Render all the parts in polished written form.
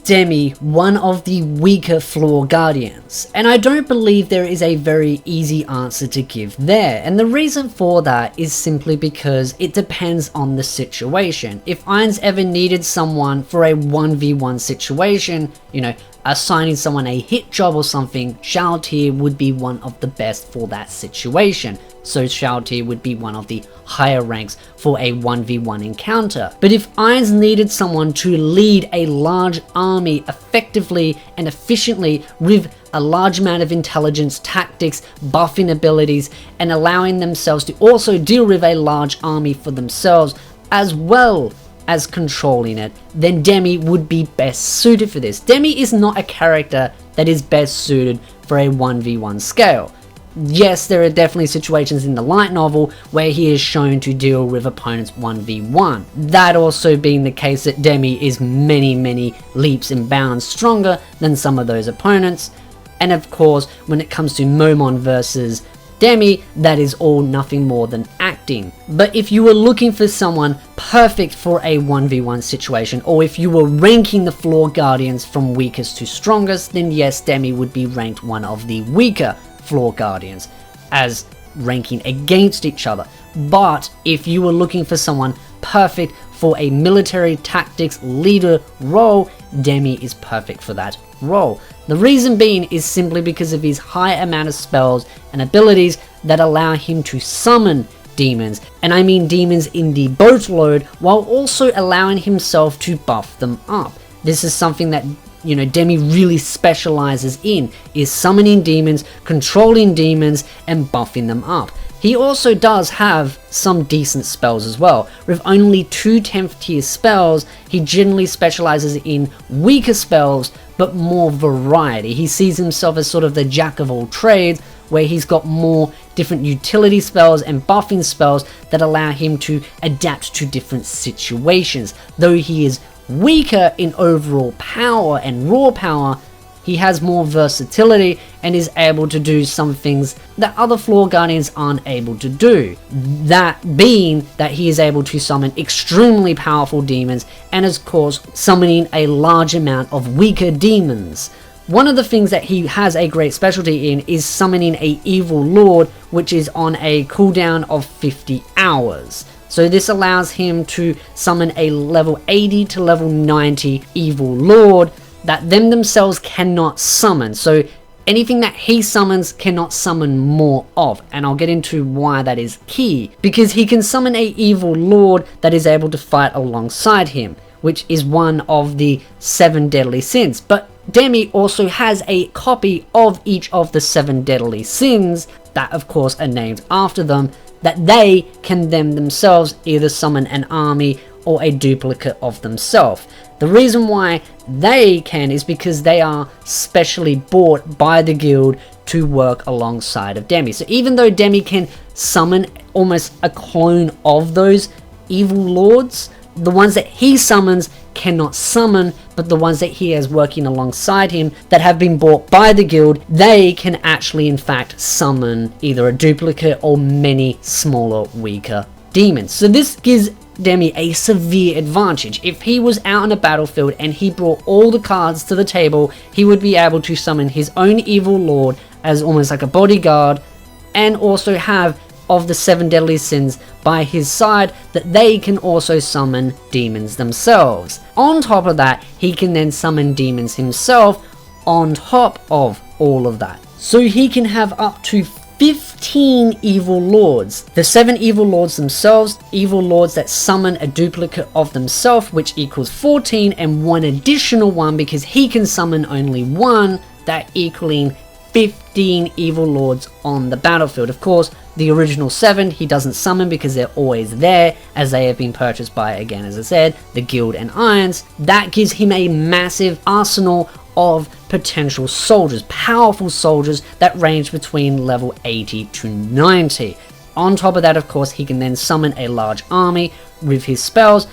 Demi one of the weaker floor guardians? And I don't believe there is a very easy answer to give there, and the reason for that is simply because it depends on the situation. If Irons ever needed someone for a 1v1 situation, you know, assigning someone a hit job or something, Shao-Ti would be one of the best for that situation. So Shao-Ti would be one of the higher ranks for a 1v1 encounter. But if Irons needed someone to lead a large army effectively and efficiently with a large amount of intelligence, tactics, buffing abilities, and allowing themselves to also deal with a large army for themselves, as well as controlling it, then Demi would be best suited for this. Demi is not a character that is best suited for a 1v1 scale. Yes, there are definitely situations in the light novel where he is shown to deal with opponents 1v1. That also being the case that Demi is many leaps and bounds stronger than some of those opponents. And of course, when it comes to Momon versus Demi, that is all nothing more than acting. But if you were looking for someone perfect for a 1v1 situation, or if you were ranking the floor guardians from weakest to strongest, then yes, Demi would be ranked one of the weaker floor guardians as ranking against each other. But if you were looking for someone perfect for a military tactics leader role, Demi is perfect for that role. The reason being is simply because of his high amount of spells and abilities that allow him to summon demons, and I mean demons in the boatload, while also allowing himself to buff them up. This is something that, you know, Demi really specializes in, is summoning demons, controlling demons, and buffing them up. He also does have some decent spells as well. With only 2 10th tier spells, he generally specializes in weaker spells, but more variety. He sees himself as sort of the jack of all trades, where he's got more different utility spells and buffing spells that allow him to adapt to different situations. Though he is weaker in overall power and raw power, he has more versatility and is able to do some things that other floor guardians aren't able to do. That being that he is able to summon extremely powerful demons and of course summoning a large amount of weaker demons. One of the things that he has a great specialty in is summoning a evil lord, which is on a cooldown of 50 hours. So this allows him to summon a level 80 to level 90 evil lord that them themselves cannot summon. So anything that he summons cannot summon more of, and I'll get into why that is key. Because he can summon a evil lord that is able to fight alongside him, which is one of the 7 deadly sins. But Demi also has a copy of each of the 7 deadly sins that of course are named after them, that they can themselves either summon an army or a duplicate of themselves. The reason why they can is because they are specially bought by the guild to work alongside of Demi. So even though Demi can summon almost a clone of those evil lords, the ones that he summons cannot summon, but the ones that he has working alongside him that have been bought by the guild, they can actually in fact summon either a duplicate or many smaller, weaker demons. So this gives Demi a severe advantage. If he was out on a battlefield and he brought all the cards to the table, he would be able to summon his own evil lord as almost like a bodyguard, and also have of the 7 deadly sins by his side that they can also summon demons themselves. On top of that, he can then summon demons himself on top of all of that. So he can have up to 15 evil lords. The 7 evil lords themselves, evil lords that summon a duplicate of themselves, which equals 14, and one additional one because he can summon only one, that equaling 15 evil lords on the battlefield. Of course, the original 7 he doesn't summon because they're always there, as they have been purchased by, again as I said, the guild and Irons. That gives him a massive arsenal of potential soldiers, powerful soldiers that range between level 80 to 90. On top of that, of course, he can then summon a large army with his spells.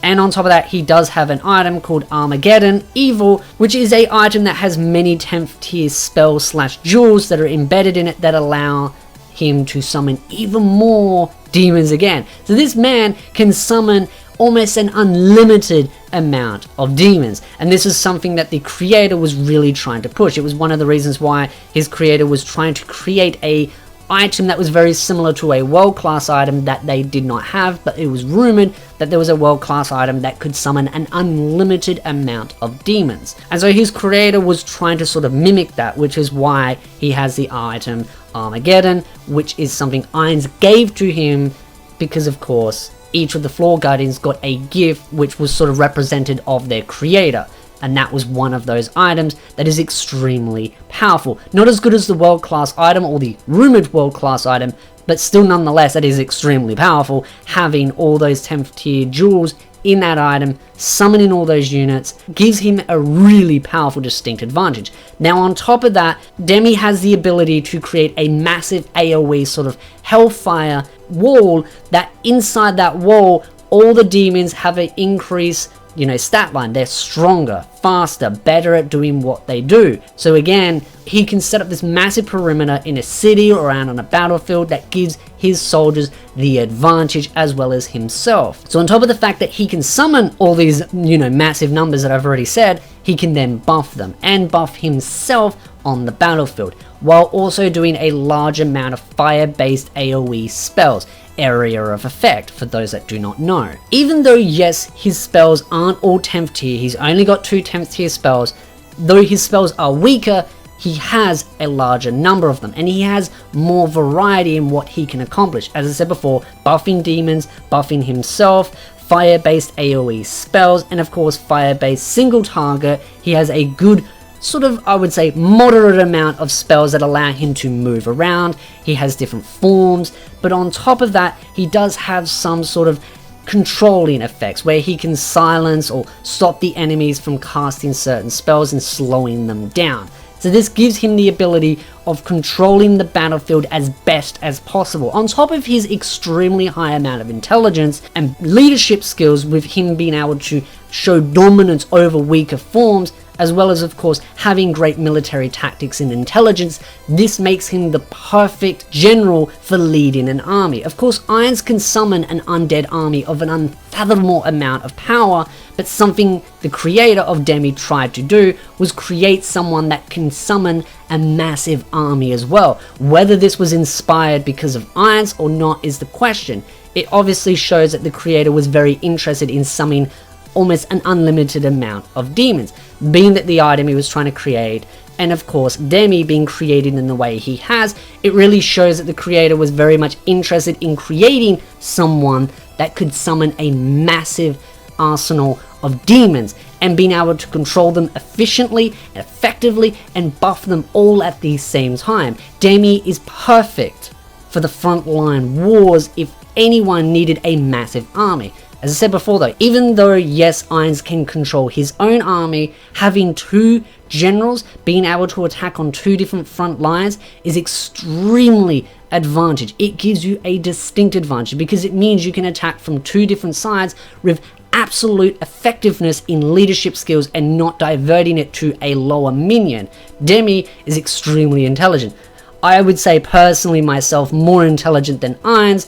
And on top of that, he does have an item called Armageddon Evil, which is a item that has many 10th tier spells / jewels that are embedded in it that allow him to summon even more demons again. So this man can summon almost an unlimited amount of demons. And this is something that the creator was really trying to push. It was one of the reasons why his creator was trying to create a item that was very similar to a world-class item that they did not have, but it was rumored that there was a world-class item that could summon an unlimited amount of demons. And so his creator was trying to sort of mimic that, which is why he has the item Armageddon, which is something Irons gave to him because, of course, each of the Floor Guardians got a gift which was sort of represented of their creator. And that was one of those items that is extremely powerful. Not as good as the world-class item or the rumored world-class item, but still nonetheless that is extremely powerful, having all those 10th tier jewels in that item, summoning all those units, gives him a really powerful distinct advantage. Now on top of that, Demi has the ability to create a massive AoE sort of hellfire wall, that inside that wall all the demons have an increase, stat line. They're stronger, faster, better at doing what they do. So again, he can set up this massive perimeter in a city or out on a battlefield that gives his soldiers the advantage as well as himself. So on top of the fact that he can summon all these, massive numbers that I've already said, he can then buff them and buff himself on the battlefield, while also doing a large amount of fire-based AoE spells. Area of effect, for those that do not know. Even though, yes, his spells aren't all 10th tier, he's only got 2 10th tier spells, though his spells are weaker, he has a larger number of them, and he has more variety in what he can accomplish. As I said before, buffing demons, buffing himself, fire-based AoE spells, and of course fire-based single target. He has a good sort of, I would say, moderate amount of spells that allow him to move around. He has different forms, but on top of that, he does have some sort of controlling effects where he can silence or stop the enemies from casting certain spells and slowing them down. So this gives him the ability of controlling the battlefield as best as possible, on top of his extremely high amount of intelligence and leadership skills, with him being able to show dominance over weaker forms, as well as, of course, having great military tactics and intelligence. This makes him the perfect general for leading an army. Of course, Irons can summon an undead army of an unfathomable amount of power, but something the creator of Demi tried to do was create someone that can summon a massive army as well. Whether this was inspired because of Irons or not is the question. It obviously shows that the creator was very interested in summoning almost an unlimited amount of demons, being that the item he was trying to create, and of course Demi being created in the way he has, it really shows that the creator was very much interested in creating someone that could summon a massive arsenal of demons and being able to control them efficiently and effectively and buff them all at the same time. Demi is perfect for the frontline wars if anyone needed a massive army. As I said before though, even though yes, Irons can control his own army, having 2 generals being able to attack on 2 different front lines is extremely advantage. It gives you a distinct advantage because it means you can attack from 2 different sides with absolute effectiveness in leadership skills and not diverting it to a lower minion. Demi is extremely intelligent. I would say personally myself more intelligent than Irons,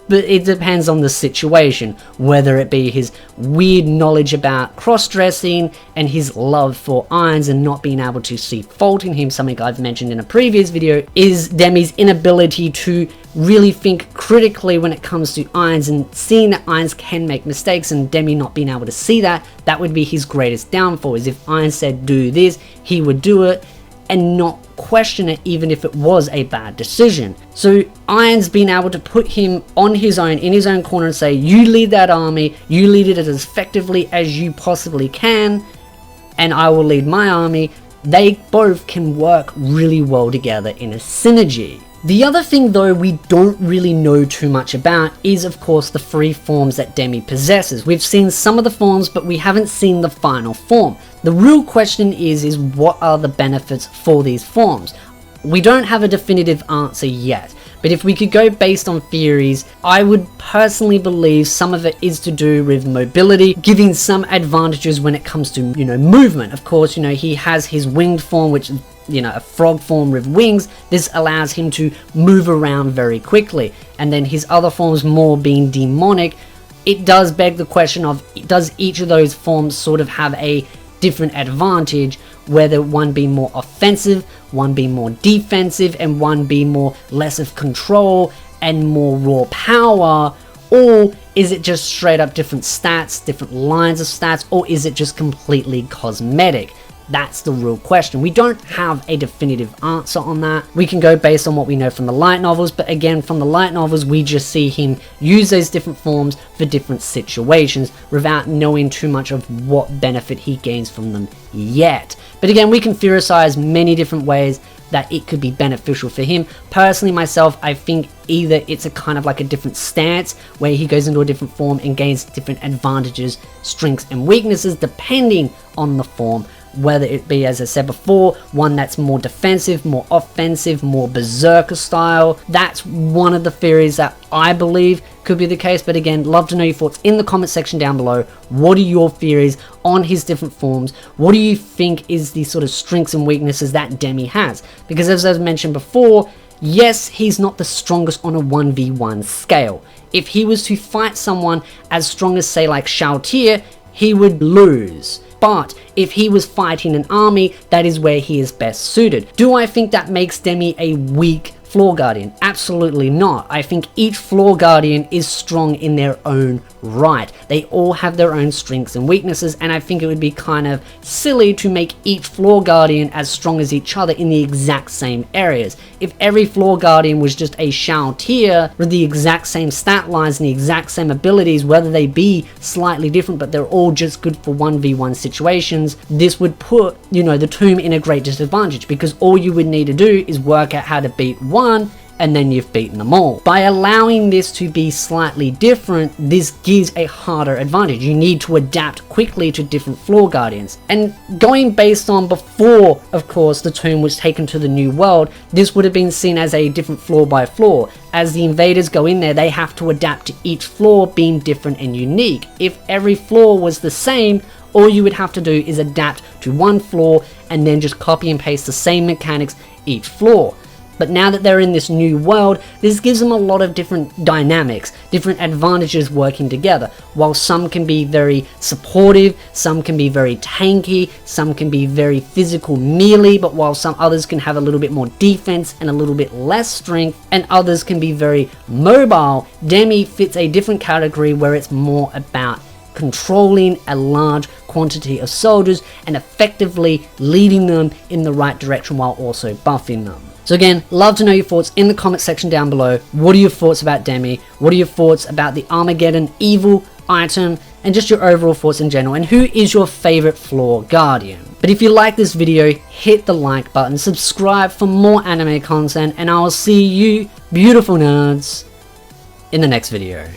but it depends on the situation, whether it be his weird knowledge about cross-dressing and his love for Irons and not being able to see fault in him, something I've mentioned in a previous video, is Demi's inability to really think critically when it comes to Irons and seeing that Irons can make mistakes and Demi not being able to see that. That would be his greatest downfall, is if Irons said do this, he would do it and not question it even if it was a bad decision. So Irons being able to put him on his own, in his own corner, and say, you lead that army, you lead it as effectively as you possibly can, and I will lead my army. They both can work really well together in a synergy. The other thing though we don't really know too much about is of course the 3 forms that Demi possesses. We've seen some of the forms, but we haven't seen the final form. The real question is what are the benefits for these forms? We don't have a definitive answer yet, but if we could go based on theories, I would personally believe some of it is to do with mobility, giving some advantages when it comes to, movement. Of course, he has his winged form, which is, a frog form with wings. This allows him to move around very quickly. And then his other forms more being demonic, it does beg the question of, does each of those forms sort of have a different advantage, whether one be more offensive, one be more defensive, and one be more less of control and more raw power, or is it just straight up different stats, different lines of stats, or is it just completely cosmetic? That's the real question. We don't have a definitive answer on that. We can go based on what we know from the light novels, but again, from the light novels, we just see him use those different forms for different situations without knowing too much of what benefit he gains from them yet. But again, we can theorize many different ways that it could be beneficial for him. Personally, myself, I think either it's a kind of like a different stance where he goes into a different form and gains different advantages, strengths, and weaknesses depending on the form, whether it be, as I said before, one that's more defensive, more offensive, more berserker style. That's one of the theories that I believe could be the case. But again, love to know your thoughts in the comment section down below. What are your theories on his different forms? What do you think is the sort of strengths and weaknesses that Demi has? Because as I've mentioned before, yes, he's not the strongest on a 1v1 scale. If he was to fight someone as strong as, say, like Xiao, he would lose. But if he was fighting an army, that is where he is best suited. Do I think that makes Demi a weak Floor Guardian? Absolutely not. I think each Floor Guardian is strong in their own right. They all have their own strengths and weaknesses, and I think it would be kind of silly to make each Floor Guardian as strong as each other in the exact same areas. If every Floor Guardian was just a Xiao with the exact same stat lines and the exact same abilities, whether they be slightly different but they're all just good for 1v1 situations, this would put, you know, the tomb in a great disadvantage, because all you would need to do is work out how to beat one, and then you've beaten them all. By allowing this to be slightly different, this gives a harder advantage. You need to adapt quickly to different Floor Guardians. And going based on before, of course, the tomb was taken to the new world, this would have been seen as a different floor by floor. As the invaders go in there, they have to adapt to each floor being different and unique. If every floor was the same, all you would have to do is adapt to one floor and then just copy and paste the same mechanics each floor. But now that they're in this new world, this gives them a lot of different dynamics, different advantages working together. While some can be very supportive, some can be very tanky, some can be very physical melee, but while some others can have a little bit more defense and a little bit less strength, and others can be very mobile, Demi fits a different category where it's more about controlling a large quantity of soldiers and effectively leading them in the right direction while also buffing them. So again, love to know your thoughts in the comment section down below. What are your thoughts about Demi? What are your thoughts about the Armageddon evil item? And just your overall thoughts in general. And who is your favorite Floor Guardian? But if you like this video, hit the like button, subscribe for more anime content, and I will see you beautiful nerds in the next video.